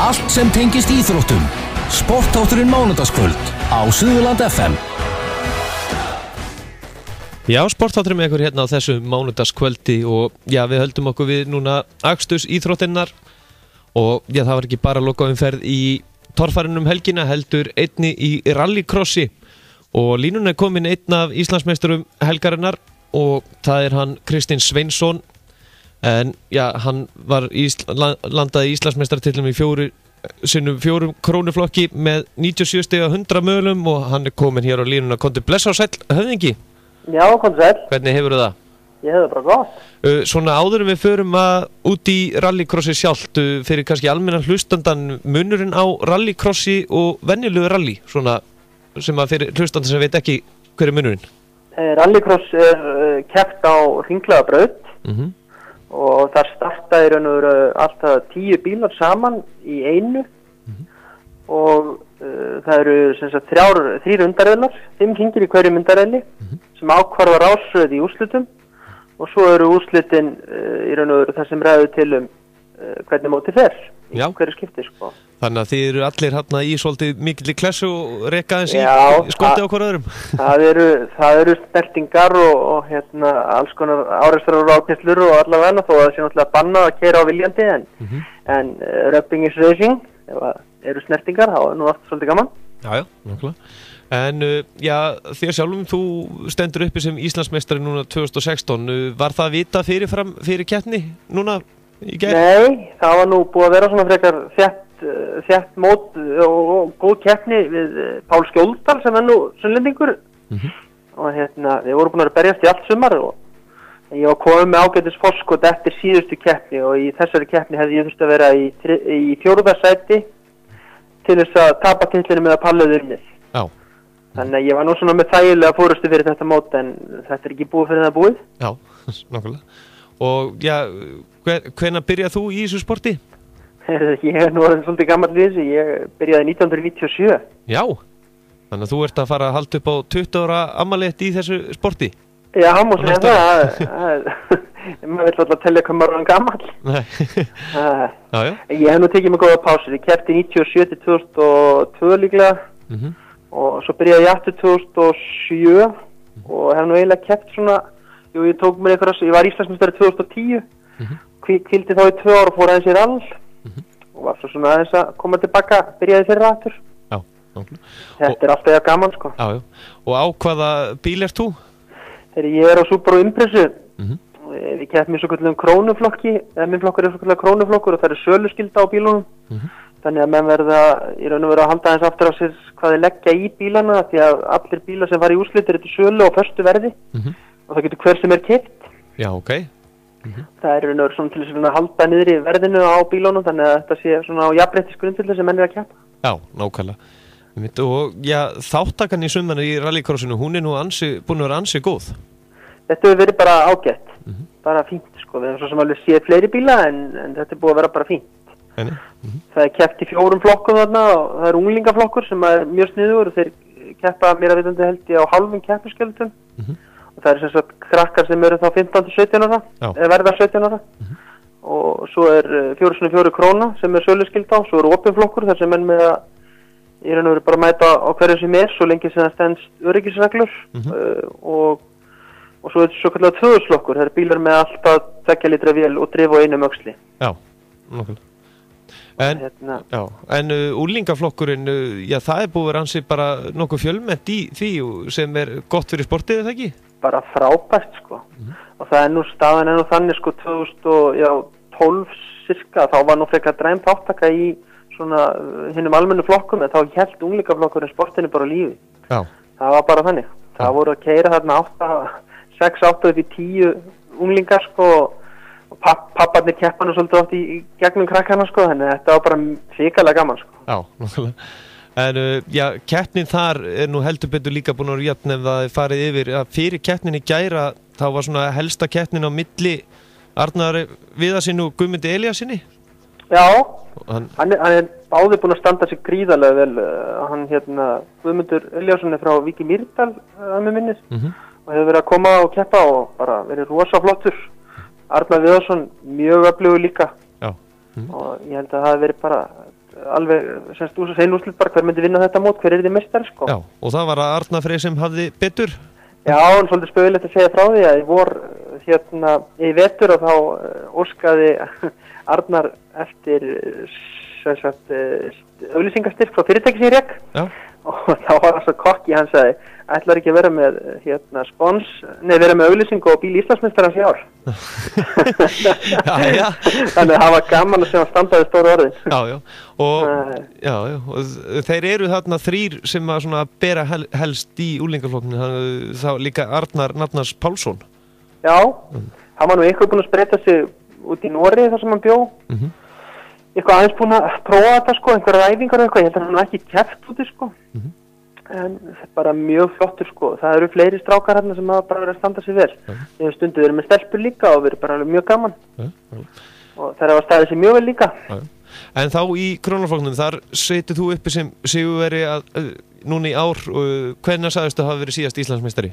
Allt sem tengist íþróttum. Sportátturinn mánudagskvöld á Suðurland FM. Já, sportátturinn með ykkur hérna á þessu mánudagskvöldi og já, við höldum okkur við núna aksturs íþróttinnar og já, það var ekki bara lokaumferð í torfærinum helgina, heldur einni í rallycrossi og línuna komin einn af Íslandsmeisturum helgarinnar og það hann Kristinn Sveinsson en já, hann var landaði Íslandsmeistaratitlum í fjórum krónuflokki með 97 stiga 100 mögulegum og hann komin hér á línuna. Komdu bless á sæll, höfðingi. Já, komdu sæll. Hvernig hefur það? Ég hefði bara gott. Svona áður við förum út í rallycrossi sjálft fyrir kannski almennan hlustandan munurinn á rallycrossi og venjulegu rally svona sem fyrir hlustandan sem veit ekki hver munurinn. Rallycross keppt á hringlaga braut og þar startaði raun og veru alltaf 10 bílar saman í einu og það eru sem sagt 3 undarreðlar, 5 hringir í hverjum undarreðli sem ákvarða rásröð í úrslitum og svo eru úrslitin í raun og veru það sem ræður til hvernig mótið fer í hverju skipti sko. Þannig að þið eru allir hérna í svolítið mikilli klessu og reka eins í skoti á hver öðrum. Það eru snertingar og hérna alls konar árekstrar og ákeyslur og allavega þó að það sé náttúrulega bannað að keyra á viljandi en rubbing is racing, ef eru snertingar, þá nú aftur svolítið gaman. Já, nákvæmlega. En já, þér sjálfum, þú stendur uppi sem Íslandsmeistari núna 2016. Var það vita fyrir keppni núna í gær? Nei, það var nú búið að vera svona frekar þétt mót og góð keppni við Pál Skjóldal sem nú sunnlendingur og hérna, við vorum búin að berjast í allt sumar og ég var komið með ágætis forskot eftir síðustu keppni og í þessari keppni hefði ég þurft að vera í 4. sæti til þess að tapa titlinu með að Pallið unnið. Já. Þannig að ég var nú svona með þægilega fórustu fyrir þetta mót en þetta ekki búið fyrir það búið. Já, nákvæmlega. Og já, hvenær byrjað þú í þessu sporti? Ég nú orðin svolítið gamall við þessu, ég byrjaði 1997. Já, þannig að þú ert að fara að halda upp á 20 ára afmæli í þessu sporti? Já, má segja það. Maður vill alltaf telja hvað maður er gamall. Nei. Já. Ég hef nú tekið mig góða pásur, ég keppti 97 til 2002 líklega og svo byrjaði ég aftur 2007 og hef nú eiginlega keppt svona, ég tók mér ég var Íslandsmeistari 2010, hvíldi þá í 2 ár og fór aðeins í rall og var svo svona aðeins að koma tilbaka, byrjaði fyrir aftur. Já, þetta er alltaf gaman sko. Já. Og á hvaða bíl ert þú? Ég er á Subaru Impreza. Við keppum í svo kallum krónuflokki, minn flokkur er svo kallar krónuflokkur og það er söluskylda á bílunum. Þannig að menn verða í raun og veru að halda aðeins aftur á sér hvað þeir leggja í bílana því að allir bílar sem fara í úrslit eru til sölu á föstu verði og það getur hver sem er keypt. Já, ok. Það er í raun og veru svona til þess að halda niður í verðinu á bílunum þannig að þetta sé svona á jafnréttisgrundvelli sem menn eru að keppa. Já, nákvæmlega. Og já, þáttakan í sumana í rallycrossinu, hún er nú búin að vera ansi góð. Þetta hefur verið bara ágætt, bara fínt sko. Við hefum svo sem alveg séð fleiri bíla en þetta er búið að vera bara fínt. Það er keppt í 4 flokkum þarna og það er unglingaflokkur sem er mjög sniður og þeir keppa mér að vitandi held ég á hálfum keppniskeldum og það er sem sagt krakkar sem eru þá 15-17 ára eða verða 17 ára og svo er 4x4 króna sem er söluskylda á, svo er opin flokkur þar sem menn með að í raun og veru bara mæta á hverju sem er svo lengi sem það stendst öryggisreglur og svo er þetta svo kallar 2-flokkur, það er bílar með alltaf 2 litra vél og drif og einum öxli. Já, nákvæmlega. En úlingaflokkurinn, já það er búið að vera ansi bara nokkuð fjölmennt í því sem er gott fyrir sportið, er það ekki? Bara frábært sko og það er nú staðan ennú þannig sko 2012 cirka, þá var nú frekar dræm þáttaka í svona hinnum almennu flokkum en þá hélt unglingaflokkurinn sportinu bara lífi. Já. Það var bara þannig. Það voru að keyra þarna 6-8 upp í 10 unglingar sko og papparnir keppa nú svolítið oft í gegnum krakkana sko, þannig að þetta var bara hrikalega gaman sko. Já, nákvæmlega. En já, keppnin þar er nú heldur betur líka búin að jöfn ef það er farið yfir að fyrir keppnin í gæra þá var svona helsta keppnin á milli Arnar Viðarsinni og Guðmundi Elíasinni. Já, hann er báðir búin að standa sig gríðarlega vel. Hann Guðmundur Elíasson er frá Víki Mýrdal að með minnis og hefur verið að koma og keppa og bara verið rosa flottur. Arnar Viðarsson mjög öflugur líka. Já. Og ég held að það hefði verið bara alveg semst úr sein úrslit bara hver myndi vinna þetta mót, hver þið meistari sko. Já, og það var að Arna Freyr sem hafði betur? Já, en svolítið spögulegt að segja frá því að í vetur og þá óskaði Arnar eftir auglýsingastyrk frá fyrirtæki sem ég rekk. Já. Og þá var það svo kokki, hann sagði ætlar ekki að vera með vera með auglýsingu og bíl Íslandsmeistarans í ár. Já. Þannig að það var gaman að sjá að standaði stóru orðin. Já, og þeir eru þarna 3 sem að svona bera helst í úlingaflokknu, þá líka Arnar Nafnars Pálsson. Já, hann var nú einhver búinn að spreita sig út í Noregi þar sem hann bjó. Eitthvað aðeins búinn að prófa þetta sko, einhverja ræfingar og eitthvað, ég held að hann ekki keppt úti sko. En það er bara mjög flottur sko, það eru fleiri strákar hérna sem hafa bara verið að standa sig vel. Þegar stundu verið með stelpur líka og verið bara mjög gaman. Og þær hafa staðið sig mjög vel líka. En þá í krónaflokknum, þar setur þú uppi sem sigurveri núna í ár, hvenær sagðistu hafa verið síðast Íslandsmeistari?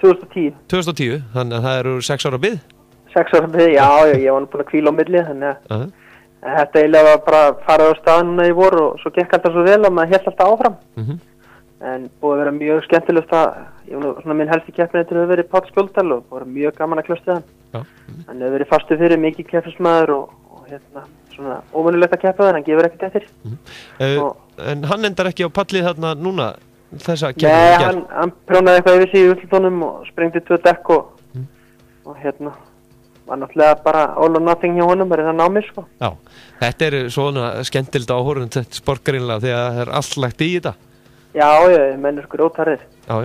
2010. 2010, þannig að það eru 6 ára bið? 6 ára bið, já, ég var nú búinn að hvíla á milli, þannig að þetta eiginlega var bara að fara á stað núna í vor og svo gekk alltaf svo vel og maður hélt alltaf áfram. En búið að vera mjög skemmtilegt minn helsti keppinautur hefur verið Páll Skjóldal og búið að vera mjög gaman að klösta hann. Hann hefur verið fastur fyrir mikið keppnismæður og svona ómönnulegt að keppa það, hann gefur ekkert eftir. En hann endar ekki á pallið þarna núna þessa keppni? Nei, hann prjónaði eitthvað yfir sig í úrslitunum og sprengdi 2 dekk og var náttúrulega bara all or nothing hjá honum, bara það námið sko. Já, þetta er svona skemmtilegt áhorfund þetta sportgreinlega þegar það er allt lagt í þetta. Já, menn er ótarðir. Já.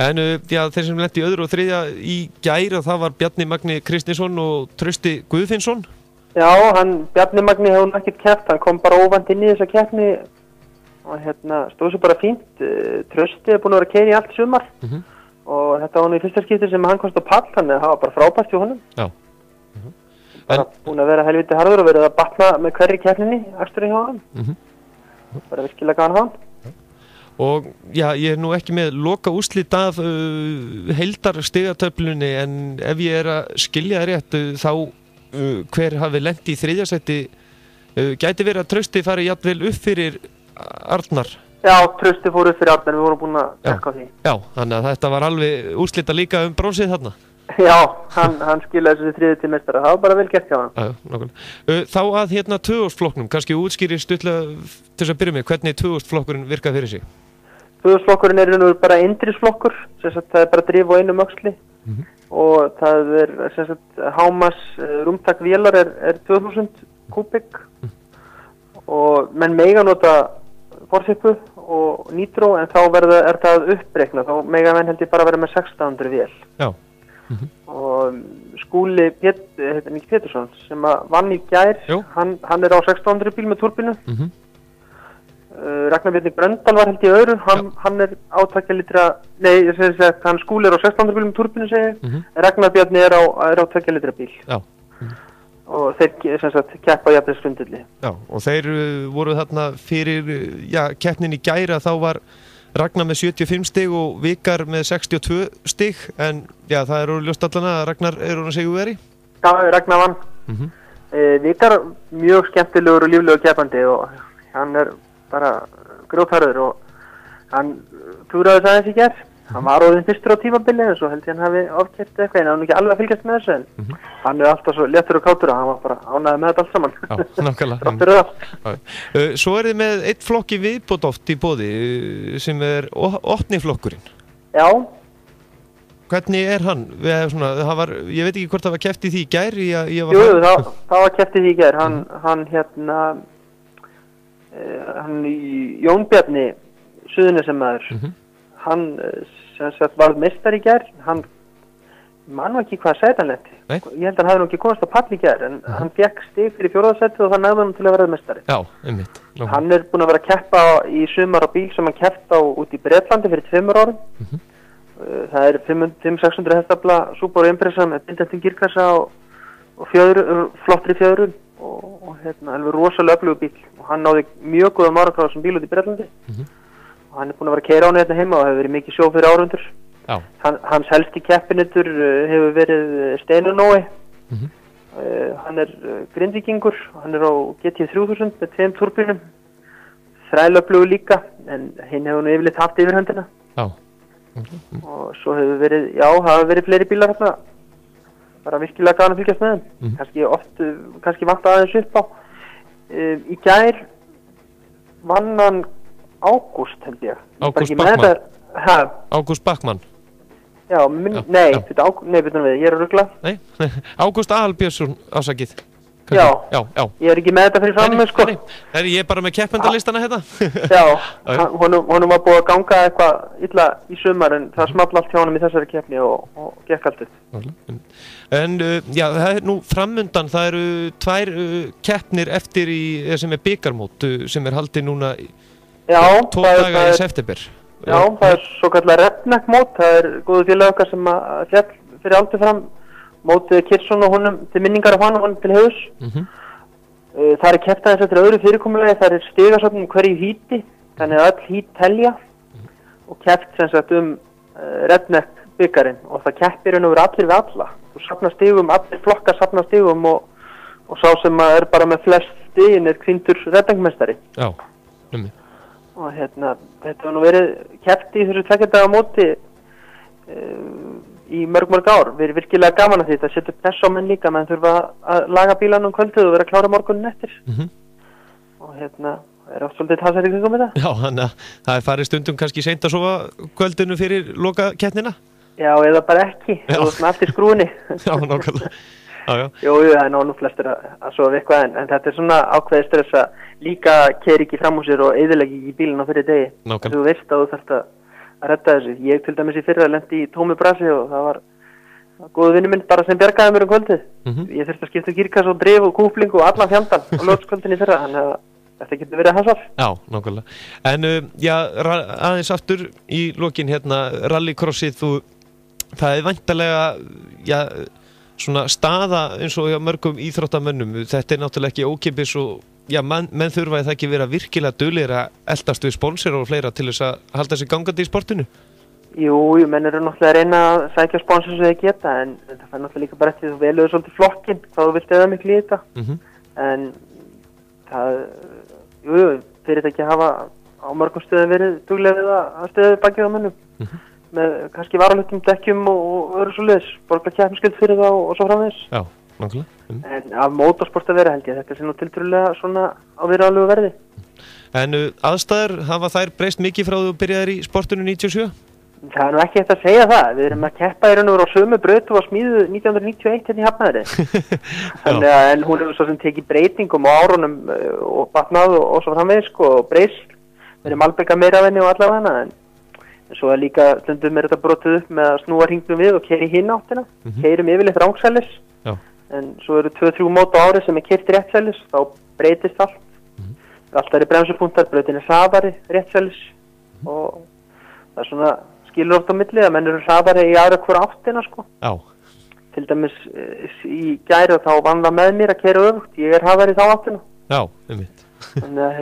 En þeir sem lenti í öðru og þriðja í gær, það var Bjarni Magni Kristinsson og Trausti Guðfinnsson. Já, Bjarni Magni hefur ekkert keppt, hann kom bara óvænt inn í þessa keppni og stóð svo bara fínt. Trausti er búinn að vera að keyra í allt sumar og þetta var nú í fyrsta skipti sem hann komst á pall, þannig að það var bara frábært hjá honum. Já. Bara búinn að vera helviti harður og verið að batna með hverri keppninni, aksturinn hjá honum. Bara virkilega gaman hann. Og ég er nú ekki með loka úrslit af heildar stigatöflunni, en ef ég er að skilja það rétt þá hver hafi lent í 3. sæti gæti verið að Trausti fari jafnvel upp fyrir Arnar. Já, Trausti fór upp fyrir Arnar, við vorum búin að tekka á því. Já, þannig að þetta var alveg úrslita líka bronsið þarna. Já, hann skilaði þessi 3. til meistara, það var bara vel gert hjá hann. Já, nákvæmlega. Þá að 2000-flokknum, kannski útskýri stuttlega til þess að byrja með, hvernig 2000-flokkurinn virkaði fyrir sig? 2000-flokkurinn er nú bara indrisflokkur, það er bara drif á einum öxli og það er hámas rúmtak vélar er 2000 kubik og menn mega nota forsipu og nýtró, en þá er það uppreiknað, þá mega menn held ég bara vera með 1600 vél. Já. Og Skúli Pétursson sem vann í gær, hann er á 1600 bíl með turbínu. Ragnar Bjarni Gröndal var held í öðru, hann er á 2 litra, hann Skúli er á 1600 bíl með turbínu Ragnar Bjarni er á 2 litra bíl. Já. Og þeir keppa jafnvægisgrundvelli. Já, og þeir voru þarna fyrir keppnin í gæra, þá var Ragnar með 75 stig og Vikar með 62 stig, en það eru ljóst allan að Ragnar er hún að sigurveri? Já, Ragnar vann. Vikar mjög skemmtilegur og líflegur keppandi og hann er bara grjótharður og hann klúraði það í gær. Hann var orðinn fyrstur á tímabili en svo held ég hann hafi ofkert eitthvað, en hann er ekki alveg að fylgjast með þessu, en hann er alltaf svo léttur og kátur að hann var bara ánægður með þetta allt saman. Já, nákvæmlega. Svo er þið með eitt flokk í viðbót oft í boði sem er opniflokkurinn. Já. Hvernig er hann? Ég veit ekki hvort það var keppt í því í gær. Jú, það var keppt í því í gær. Hann Jón Bjarni Suðurnesjamaður, hann varð meistari í gær, hann man ekki hvað sæti hann lenti. Ég held að hann hafi nú ekki komast á pall í gær, en hann fékk stig fyrir 4. sætið og það næði hann til að verða meistari. Já, einmitt. Hann er búinn að vera að keppa í sumar á bíl sem hann keppti á út í Bretlandi fyrir 2 árum. Það er 500-600 hestafla Subaru Impreza með bindendum girkassa og flottri fjöðrum og alveg rosalega öflugur bíl, og hann náði mjög góða árangri á þessum bíl út í Bretlandi. Og hann er búinn að vera að keyra á hann heima og hefur verið mikið sjó fyrir árundur. Hans helsti keppinautur hefur verið Steinunói Hann grindvíkingur, hann á GT3000 með 2 turbínum, þrælöflugur líka, en hinn hefur nú yfirleitt haft yfirhöndina. Já. Og svo hafa verið fleiri bílar hérna, bara virkilega gaman að fylgjast með þeim. Kannski vant aðeins upp á. Í gær vann hann Ágúst, held ég. Ágúst Backman. Ágúst Backman. Já, betur við, ég að rugla. Nei, Ágúst Aðalbjörnsson ásakið. Já, já. Ég ekki með þetta fyrir fram með, sko. Nei, ég bara með keppendalistana hérna. Já, honum var búið að ganga eitthvað illa í sumar, en það small allt hjá honum í þessari keppni og gekk allt upp. En það nú framundan, það eru 2 keppnir eftir sem bikarmót, sem haldið núna 2 daga í september. Já, það svo kallar Redneck-mót, það góðu félag okkar sem að fjall fyrir aldrei fram mótið Kirsson og honum til minningar af hann og honum til heiðurs. Það keppt aðeins eftir öðru fyrirkomulagi, það stigasöfnum hverju híti, þannig að öll hít telja og keppt sem sagt Redneck-bikarinn og það keppir hann over allir við alla. Þú safnar stigum, allir flokkar safnar stigum og sá sem bara með flest stigin krýndur Redneck-mestari. Já, Og þetta hefur nú verið keppt í þessu 2 daga móti í mörg ár. Við erum virkilega gaman að því, það setur press á menn líka, menn þurfa að laga bílan kvöldið og vera klára morgunin eftir. Og oft svolítið talsæri kringum þetta. Já, þannig að það farið stundum kannski seint að sofa kvöldinu fyrir loka keppnina? Já, eða bara ekki, þú veist með allt í skrúinni. Já, nákvæmlega. Jú, það nú flestir að sofa eitthvað, en þetta svona ákveðist þess að líka keyri ekki fram úr sér og eyðilegi ekki bílinn á fyrir degi. Þú veist að þú þarft að redda þessu. Ég til dæmis í fyrra lendi í tómu brasi og það var góðu vinur minn bara sem bjargaði mér kvöldið. Ég þurfti að skipta girkas og drif og kúpling og allan fjandan á lögskvöldin í fyrra, þannig að þetta getur verið hasar. Já, nákvæmlega. En aðeins aftur í lokin rallycrossið, það væntanlega, svona staða eins og mörgum íþróttamönnum, þetta náttúrulega ekki ókeypis og menn þurfa það ekki vera virkilega duglegir að eldast við sponsor og fleira til þess að halda sig gangandi í sportinu? Jú, menn eru náttúrulega að reyna að sækja sponsor sem þeir geta, en það fær náttúrulega líka bara eftir þú veluður svolítið flokkinn, hvað þú vilt eða miklu í þetta. En það, fyrirtæki hafa á mörgum stöðum verið duglega við að stöðu bakið á mönnum. Með kannski varalutum, dekkjum og öðru svo liðs, borga keppnisgjöld fyrir það og svo framvegis. Já, nákvæmlega. En af motorsport að vera held ég, þetta sé nú tiltrúlega svona á viðráðlegu verði. En aðstæður, hafa þær breyst mikið frá þú byrjaðir í sportinu 97? Það nú ekki eftir að segja það, við erum að keppa í raun og veru á sömu braut og var smíðuð 1991 hérna í Hafnarfirði. Þannig að en hún hefur svo sem tekið breytingum á árunum og batnað og svo framvegis og breyst, við erum alveg meira af henni og allavega hana, en svo líka stundum þetta brotið upp með að snúa hringnum við og keyra í hinn áttina. Keyrum yfirleitt rangsælis, en svo eru 2-3 mót á ári sem keyrt réttsælis, þá breytist allt. Alltaf bremsupunktar, brautin hraðari réttsælis og það svona skilur oft á milli að menn eru hraðari í aðra hvora áttina sko. Til dæmis í gær og þá vann það með mér að keyra öfugt, ég hraðari í þá áttina. Þannig að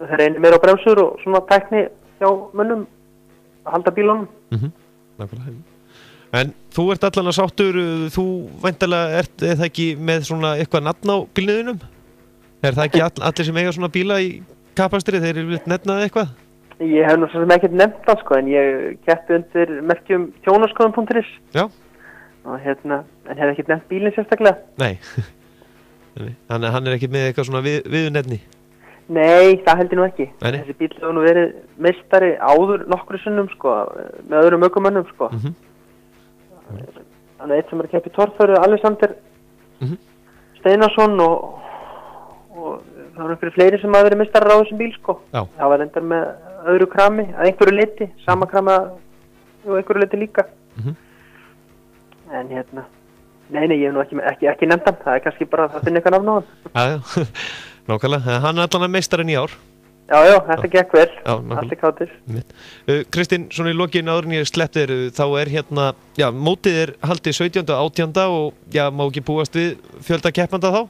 það reynir meira á bremsur og svona tækni hjá mönnum að halda bílunum. En þú ert allan að sáttur, þú væntanlega ert það ekki með svona eitthvað nafn á bílniðinum? Það ekki allir sem eiga svona bíla í kapastri, þeir eru vilt nefnað eitthvað? Ég hef nú svo sem ekkert nefnt það sko, en ég keppi undir merkjum tjónaskoðun.is. Og en hef ekkert nefnt bílinn sérstaklega. Nei, þannig að hann er ekki með eitthvað svona viðnefni? Nei, það held ég nú ekki. Þessi bíl hefur nú verið meistari áður nokkru sinnum sko, með öðrum ökumönnum sko. Þannig að eitt sem er að keppa í torfæru, Alexander Steinarsson og það var einhverju fleiri sem hafa verið meistarar á þessum bíl sko. Það var endar með öðru krami, að einhverju leyti, sama krami og einhverju leyti líka. En nei, ég hef nú ekki nefnt hann, það er kannski bara að finna eitthvað nafn á hann. Nákvæmlega, hann er allan að meistarinn í ár. Já, þetta gekk vel, allir kátir. Kristinn, svona í lokin áður en ég sleppti þér, þá mótið er haldið 17. og 18. og má ekki búast við fjölda keppanda þá?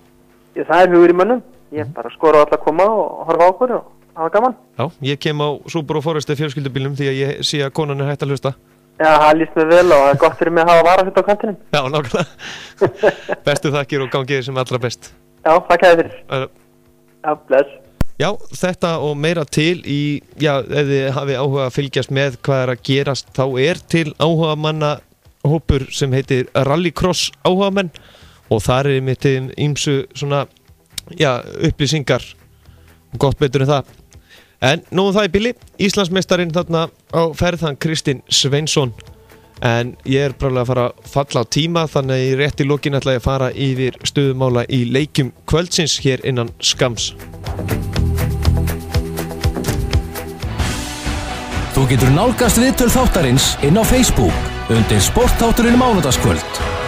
Það er hugur í mönnum, ég bara skora á alla að koma og horfa á okkur og hafa gaman. Já, ég kem á Subaru Forester fjölskyldubílnum því að ég sé að konan er hægt að hlusta. Já, það líst mér vel og það gott fyrir mig að hafa varahund á kantinum. Já, nákvæmlega. Bestu þakkir og gangið sem allra best. Já, þakka þér fyrir. Já, bless. Já, þetta og meira til í, já, ef þið hafi áhuga að fylgjast með hvað að gerast, þá til áhuga manna hópur sem heitir Rallycross áhugamenn og þar mitt ýmsu svona, já, upplýsingar og gott betur en það. En nú það í bili, Íslandsmeistarinn þarna á ferðan Kristinn Sveinsson, en ég bráðlega að fara að falla á tíma, þannig að í rétt í lokin ætla ég að fara yfir stöðumála í leikjum kvöldsins hér innan skamms. Þú getur nálgast viðtöl þáttarins inn á Facebook undir Sportþátturinn mánudagskvöld.